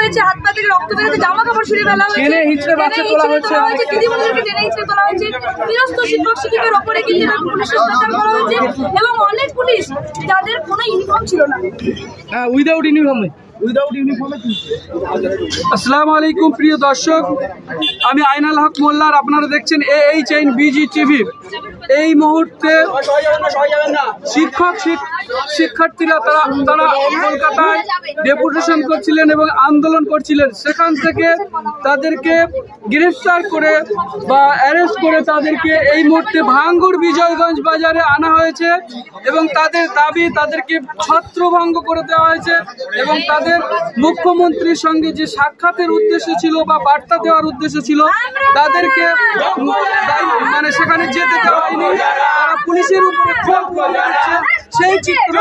হয়েছে, হাত পা থেকে রক্ত বেরোচ্ছে, জামা কাপড় ছিঁড়ে ফেলা হয়েছে, দিদিমণিদেরকে টেনে হিঁচড়ে তোলা হয়েছে, নিরস্ত শিক্ষক শিক্ষিকার ওপরে কিন্তু পুলিশ অত্যাচার করা হয়েছে এবং অনেক পুলিশ যাদের কোনো ইউনিফর্ম ছিল না, উইদাউট ইউনিফর্মে। আসসালামু আলাইকুম প্রিয় দর্শক, আমি আইনাল হক মোল্লার, আপনারা দেখছেন AHNBG টিভি। এই মুহূর্তে শিক্ষার্থীরা তারা কলকাতায় ডেপুটেশন করছিলেন এবং আন্দোলন করছিলেন। সেখান থেকে তাদেরকে গ্রেফতার করে বা অ্যারেস্ট করে তাদেরকে এই মুহূর্তে ভাঙ্গুর বিজয়গঞ্জ বাজারে আনা হয়েছে এবং তাদের দাবি তাদেরকে ছত্রভঙ্গ করে দেওয়া হয়েছে এবং তাদের মুখ্যমন্ত্রীর সঙ্গে যে সাক্ষাতের উদ্দেশ্য ছিল বা বার্তা দেওয়ার উদ্দেশ্য ছিল তাদেরকে মানে সেখানে যেতে দেওয়া হয়নি। তারা পুলিশের উপরে ক্ষোভ করছে, সেই চিত্র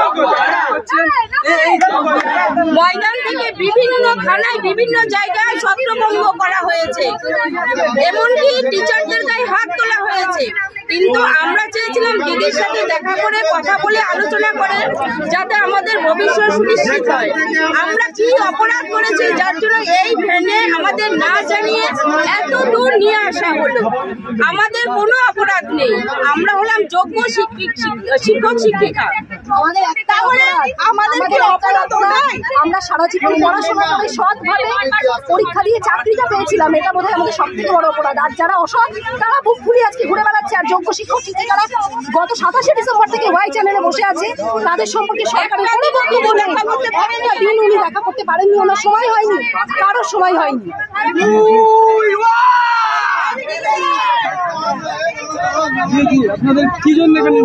ময়দান থেকে বিভিন্ন থানায় বিভিন্ন জায়গায় ছত্রভঙ্গ করা হয়েছে, এমনকি টিচারদের গায়ে হাত তোলা হয়েছে। কিন্তু আমরা চেয়েছিলাম দিদির সাথে দেখা করে কথা বলে আলোচনা করে যাতে আমাদের ভবিষ্যৎ সুনিশ্চিত হয়। আমরা কি অপরাধ করেছি যার জন্য এই ভ্যানে আমাদের না জানিয়ে এত দূর নিয়ে আসা হলো? আমাদের কোনো অপরাধ নেই, আমরা হলাম যোগ্য শিক্ষক শিক্ষিকা। আমরা সারা জীবন পড়াশোনা করে সৎভাবে পরীক্ষা দিয়ে চাকরিটা পেয়েছিলাম, এটা বোধহয় আমাদের সব থেকে বড় অপরাধ। আর যারা অসৎ তারা বুক ফুলিয়ে আজকে ঘুরে বেড়াচ্ছে, আর যোগ্য শিক্ষক শিক্ষিকারা গত 27শে ডিসেম্বর থেকে ওয়াই চ্যানেলে বসে আছে। তাদের সম্পর্কে সরকারের কোনো বক্তব্য নেই, একটা দিন উনি দেখা করতে পারেননি, ওনার সময় হয়নি, কারোর সময় হয়নি। আপনাদের কি জন্য এখানে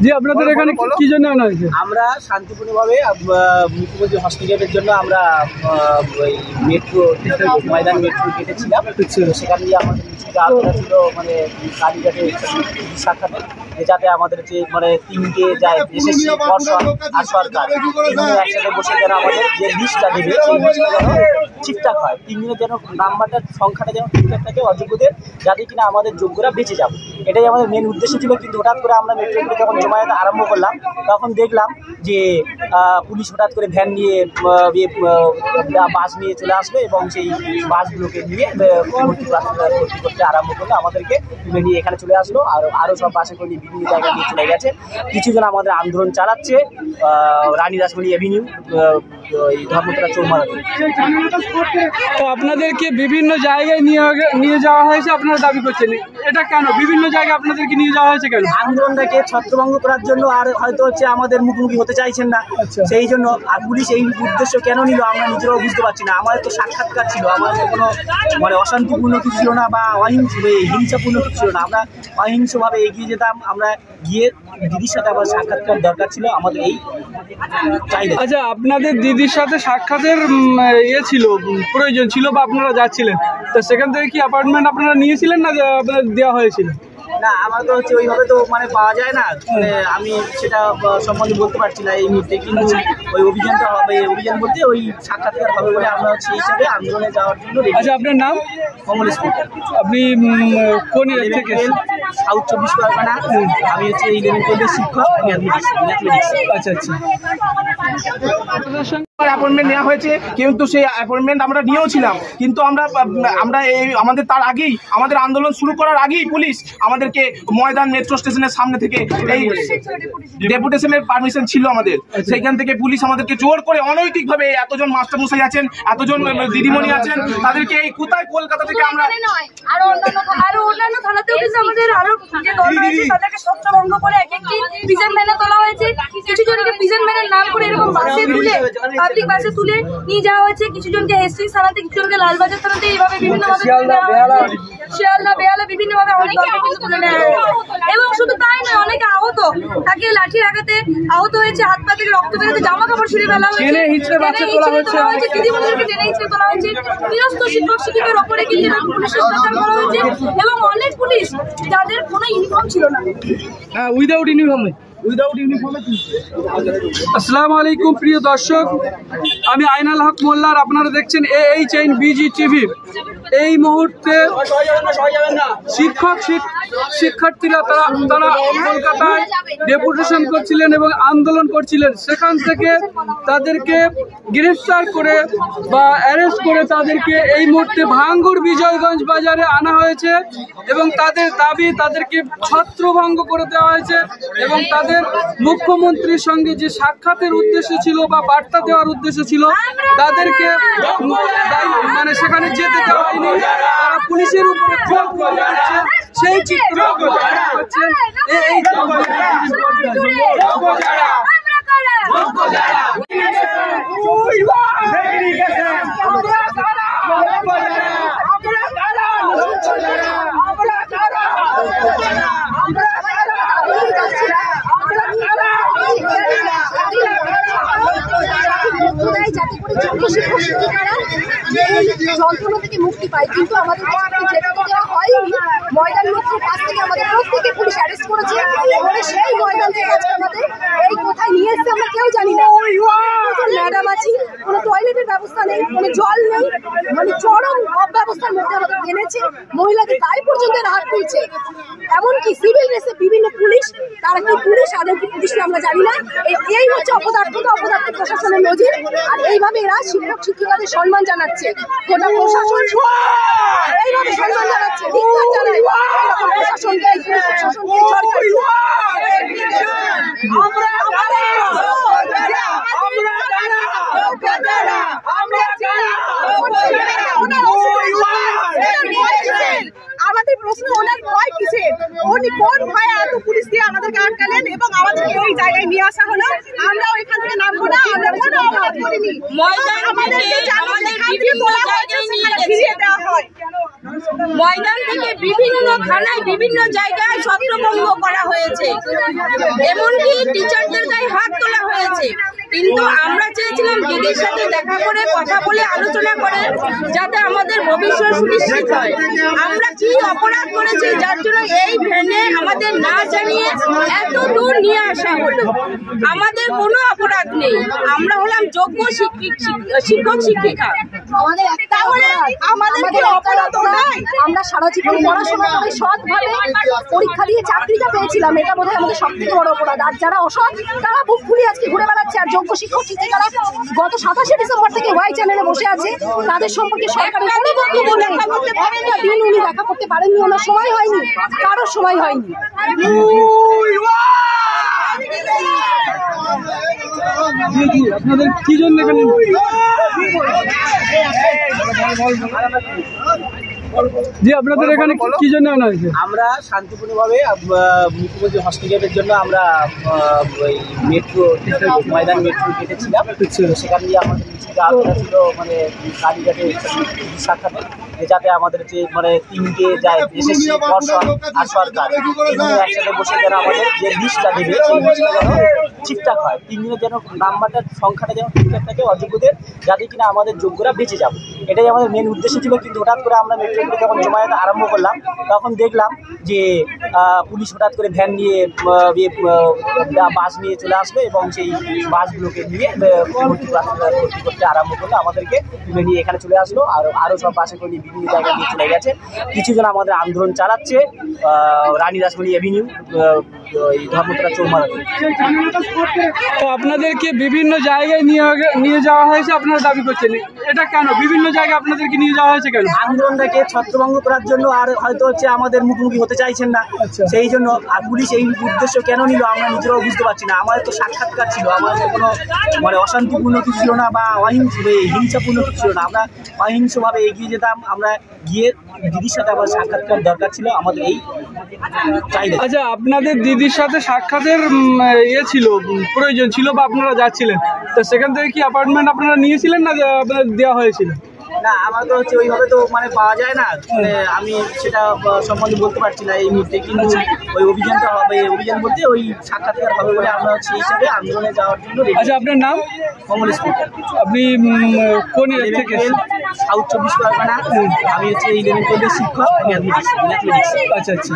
জি আপনাদের এখানে কি জন্য আনা হয়েছে? আমরা শান্তিপূর্ণভাবে মুখ্যমন্ত্রী হসপিটালের জন্য আমরা মেট্রো ময়দান মেট্রো কেটেছিলাম। সেখান দিয়ে আমাদের আলোচনা ছিল মানে কালীঘাটে সাক্ষাতে, যাতে আমাদের যে মানে তিনটে যায় এসএসসি পর্ষদ আর সরকার একসাথে বসে যেন আমাদের যে লিস্টটা দেবে সেই লিস্টটা যেন ঠিকঠাক হয়, তিনজনের যেন নাম্বারটা সংখ্যাটা যেন ঠিকঠাক থাকে অযোগ্যদের, যাতে কিনা আমাদের যোগ্যরা বেঁচে যাবে, এটাই আমাদের মেন উদ্দেশ্য ছিল। কিন্তু হঠাৎ করে আমরা মেট্রোগুলো যখন জমায়েত আরম্ভ করলাম তখন দেখলাম যে পুলিশ হঠাৎ করে ভ্যান নিয়ে বাস নিয়ে চলে আসলো এবং সেই বাসগুলোকে নিয়ে ভর্তি করতে আরম্ভ করলো, আমাদেরকে তুলে নিয়ে এখানে চলে আসলো। আরও সব বাসে করে নিয়ে বিভিন্ন জায়গায় নিয়ে চলে গেছে। কিছুজন আমাদের আন্দোলন চালাচ্ছে রানী রাসমণি এভিনিউ, এই ধর্মতলা চৌমারাতে। তো আপনাদেরকে বিভিন্ন জায়গায় নিয়ে যাওয়া হয়েছে, আপনারা দাবি করছেন, এটা কেন? বিভিন্ন জায়গায় আপনাদেরকে নিয়ে যাওয়া হয়েছে কেন? আন্দোলনটাকে ছত্রভঙ্গ করার জন্য, আর হয়তো হচ্ছে আমাদের মুখোমুখি হতে চাইছেন না সেই জন্য। আর পুলিশ এই উদ্দেশ্য কেন নিল আমরা নিজেরাও বুঝতে পারছি না। আমাদের তো সাক্ষাৎকার ছিল, আমাদের কোনো মানে অশান্তিপূর্ণ কিছু ছিল না বা হিংসাপূর্ণ কিছু ছিল না, আমরা অহিংসভাবে এগিয়ে যেতাম। আমরা গিয়ে দিদির সাথে আমার সাক্ষাৎকার দরকার ছিল, আমাদের এই চাহিদা। আচ্ছা, আপনাদের দিদির সাথে সাক্ষাতের ছিল প্রয়োজন ছিল বা আপনারা যাচ্ছিলেন, তো সেখান থেকে কি অ্যাপয়েন্টমেন্ট আপনারা নিয়েছিলেন না আপনাদের দেওয়া হয়েছিল? না, আমার তো হচ্ছে ওইভাবে তো মানে পাওয়া যায় না, মানে আমি সেটা সম্বন্ধে বলতে পারছি না এই মুহূর্তে। কিন্তু ওই অভিযানটা হবে, অভিযান বলতে ওই সাক্ষাৎকার হবে বলে আমরা হচ্ছে এই হিসাবে আন্দোলনে যাওয়ার জন্য। আচ্ছা, আপনার নাম? কমলেশ পুরকার। আপনি কোন থেকে? সাউথ 24 পরগনা। আমি হচ্ছে 11 12 শিক্ষক ম্যাথমেটিক্স। আচ্ছা আচ্ছা। অ্যাপয়েন্টমেন্ট নেওয়া হয়েছে, কিন্তু সেই অ্যাপয়েন্টমেন্ট আমরা নিয়েও ছিলাম, কিন্তু আমরা এই আমাদের তার আগেই আমাদের আন্দোলন শুরু করার আগেই পুলিশ আমাদেরকে ময়দান মেট্রো স্টেশনের সামনে থেকে এই ডেপুটেশনের পারমিশন ছিল আমাদের, সেইখান থেকে পুলিশ আমাদেরকে জোর করে অনৈতিকভাবে এতজন মাস্টারমশাই আছেন, এতজন দিদিমণি আছেন, তাদেরকে এই কোথায় কলকাতা থেকে আমরা আরো অন্যান্য থানাতেও কিন্তু আমাদের আরো যে দল রয়েছে তাদেরকে ছত্রভঙ্গ করে এক একটি প্রিজন ভ্যানে তোলা হয়েছে। কিছু জনকে প্রিজন ভ্যানের নাম করে এরকম বাসে তুলে পাবলিক বাসে তুলে নিয়ে যাওয়া হয়েছে, কিছু জনকে এসসি থানাতে, কিছু জনকে লালবাজার থানাতে, এইভাবে বিভিন্নভাবে শিয়ালদা বেহালা বিভিন্নভাবে অনেক দলকে কিন্তু তুলে নেওয়া হয়েছে। এবং শুধু তাই নয়, অনেকে আহত, তাকে লাঠির আঘাতে আহত হয়েছে, হাত পা থেকে রক্ত বেরোচ্ছে, জামা কাপড় ছিঁড়ে ফেলা হয়েছে, দিদিমণিদেরকে টেনে হিঁচড়ে তোলা হয়েছে, নিরস্ত শিক্ষক শিক্ষিকার ওপরে কিন্তু পুলিশ অত্যাচার করা হয়েছে এবং অনেক পুলিশ যাদের কোনো ইউনিফর্ম ছিল না, উইদাউট ইউনিফর্মে। আসসালামু আলাইকুম প্রিয় দর্শক, আমি আইনাল হক মোল্লার, আপনারা দেখছেন AHNBG টিভি। এই মুহূর্তে শিক্ষার্থীরা তারা কলকাতায় ডেপুটেশন করছিলেন এবং আন্দোলন করছিলেন, সেখান থেকে তাদেরকে গ্রেফতার করে বা অ্যারেস্ট করে তাদেরকে এই মুহূর্তে ভাঙ্গুর বিজয়গঞ্জ বাজারে আনা হয়েছে এবং তাদের দাবি তাদেরকে ছত্রভঙ্গ করে দেওয়া হয়েছে এবং তাদের মুখ্যমন্ত্রীর সঙ্গে যে সাক্ষাতের উদ্দেশ্য ছিল বা বার্তা দেওয়ার উদ্দেশ্য ছিল তাদেরকে মানে সেখানে যেতে দেওয়া হয়নি। তারা পুলিশের উপরে ক্ষোভ করছে, সেই চিত্র হচ্ছেন এই যন্ত্রণা থেকে মুক্তি পায়, কিন্তু আমাদের যেতে দেওয়া হয়নি। ময়দান মিত্রের কাছ থেকে আমাদের প্রত্যেকে পুলিশ অ্যারেস্ট করেছে এবং সেই ময়দান থেকে আজকে আমাদের এই কোথায় নিয়ে এসছে আমরা কেউ জানি না। ম্যাডাম আছি, কোনো টয়লেটের ব্যবস্থা নেই, কোনো জল নেই, মানে চরম অব্যবস্থার মধ্যে আমাদের এনেছে। মহিলাদের গায়ে পর্যন্ত হাত তুলছে, এমনকি সিভিল ড্রেসে বিভিন্ন পুলিশ, তারা কি পুলিশ আদৌ কি পুলিশ আমরা জানি না। এই হচ্ছে অপদার্থ প্রশাসনের নজির। আর এইভাবে এরা শিক্ষক শিক্ষিকাদের সম্মান জানাচ্ছে, গোটা প্রশাসন এইভাবে সম্মান জানাচ্ছে, ধিক্কার জানায় প্রশাসনকে, এই প্রশাসনকে সরকারি আমাদের প্রশ্ন, ওনার ভয় কিসের? উনি কোন ভয়ে এত পুলিশ দিয়ে আমাদেরকে আটকালেন এবং আমাদেরকে ওই জায়গায় নিয়ে আসা হলো? আমরা ওইখান থেকে নামবো না, আমরা কোনো অপরাধ করিনি। ময়দান থেকে বিভিন্ন থানায় বিভিন্ন জায়গায় ছত্রভঙ্গ করা হয়েছে, এমনকি টিচারদের গায়ে হাত তোলা হয়েছে। কিন্তু আমরা চেয়েছিলাম দিদির সাথে দেখা করে কথা বলে আলোচনা করে যাতে আমাদের ভবিষ্যৎ সুনিশ্চিত হয়। আমরা কি অপরাধ করেছি যার জন্য এই ভ্যানে আমাদের না জানিয়ে এত দূর নিয়ে আসা হলো? আমাদের কোনো অপরাধ নেই, আমরা হলাম যোগ্য শিক্ষক শিক্ষিকা। আমাদের একটা আমাদের অপরাধ নাই, আমরা সারা জীবন পড়াশোনা করে সৎভাবে পরীক্ষা দিয়ে চাকরিটা পেয়েছিলাম, এটা বোধহয় আমাদের সব থেকে বড় অপরাধ। আর যারা অসৎ তারা বুক ফুলিয়ে আজকে ঘুরে বেড়াচ্ছে। আর যোগ্য শিক্ষক শিক্ষিকারা গত 27 ডিসেম্বর থেকে ওয়াই চ্যানেলে বসে আছে, তাদের সম্পর্কে সরকারের কোনো বক্তব্য নেই। একটা দিন উনি দেখা করতে পারেননি, ওনার সময় হয়নি, কারোর সময় হয়নি। আপনাদের কি জন্য এখানে জি আপনাদের এখানে কি জন্য আনা হয়েছে? আমরা শান্তিপূর্ণভাবে মুখ্যমন্ত্রী হস্তক্ষেপের জন্য আমরা মেট্রো ময়দান মেট্রো কেটেছিলাম। সেখান দিয়ে আমাদের মিছিলটা আলাদা ছিল, মানে কালীঘাটে সাক্ষাতে, যাতে আমাদের যে মানে তিনটে যায় এসএসসি পর্ষদ আর সরকার একসাথে বসে যেন আমাদের যে লিস্টটা দেবে সেই লিস্টটা যেন ঠিকঠাক হয়, তিনজনের যেন নাম্বারটার সংখ্যাটা যেন ঠিকঠাক থাকে অযোগ্যদের, যাতে কিনা আমাদের যোগ্যরা বেঁচে যাবে, এটাই আমাদের মেন উদ্দেশ্য ছিল। কিন্তু হঠাৎ করে আমরা মেট্রোগুলো যখন জমায়েত আরম্ভ করলাম তখন দেখলাম যে পুলিশ হঠাৎ করে ভ্যান নিয়ে বাস নিয়ে চলে আসলো এবং সেই বাসগুলোকে নিয়ে ভর্তি করতে আরম্ভ করলো, আমাদেরকে তুলে নিয়ে এখানে চলে আসলো। আরও সব বাসে করে নিয়ে বিভিন্ন জায়গায় নিয়ে চলে গেছে। কিছুজন আমাদের আন্দোলন চালাচ্ছে রানী রাসমণি এভিনিউ, এই ধর্মতলা চৌমারাতে। তো আপনাদেরকে বিভিন্ন জায়গায় নিয়ে যাওয়া হয়েছে, আপনারা দাবি করছেন, এটা কেন বিভিন্ন জায়গায় আপনাদেরকে নিয়ে যাওয়া হয়েছে কেন? আন্দোলনটাকে ছত্রভঙ্গ করার জন্য, আর হয়তো হচ্ছে আমাদের মুখোমুখি হতে চাইছেন না, সেই জন্য। আর পুলিশ এই উদ্দেশ্য কেন নিল আমরা নিজেরাও বুঝতে পারছি না। আমাদের তো সাক্ষাৎকার ছিল, আমাদের কোনো মানে অশান্তিপূর্ণ কিছু ছিল না বা হিংসাপূর্ণ কিছু ছিল না, আমরা অহিংসভাবে এগিয়ে যেতাম। আমরা গিয়ে দিদির সাথে আমার সাক্ষাৎকার দরকার ছিল, আমাদের এই চাহিদা। আচ্ছা, আপনাদের দিদির সাথে সাক্ষাতের ছিল প্রয়োজন ছিল বা আপনারা যাচ্ছিলেন, তো সেখান থেকে কি অ্যাপয়েন্টমেন্ট আপনারা নিয়েছিলেন না আপনাদের দেওয়া হয়েছিল? না, আমার তো হচ্ছে ওইভাবে তো মানে পাওয়া যায় না, মানে আমি সেটা সম্বন্ধে বলতে পারছি না এই মুহূর্তে। কিন্তু ওই অভিযানটা হবে, অভিযান বলতে ওই সাক্ষাৎকার হবে বলে আমরা সেই হিসাবে আন্দোলনে যাওয়ার জন্য। আচ্ছা, আপনার নাম? কমলেশ পুরকার। আপনি কোন এলাকা থেকে? সাউথ 24 পরগনা। আমি হচ্ছে 11 12 শিক্ষক ম্যাথমেটিক্স। আচ্ছা আচ্ছা।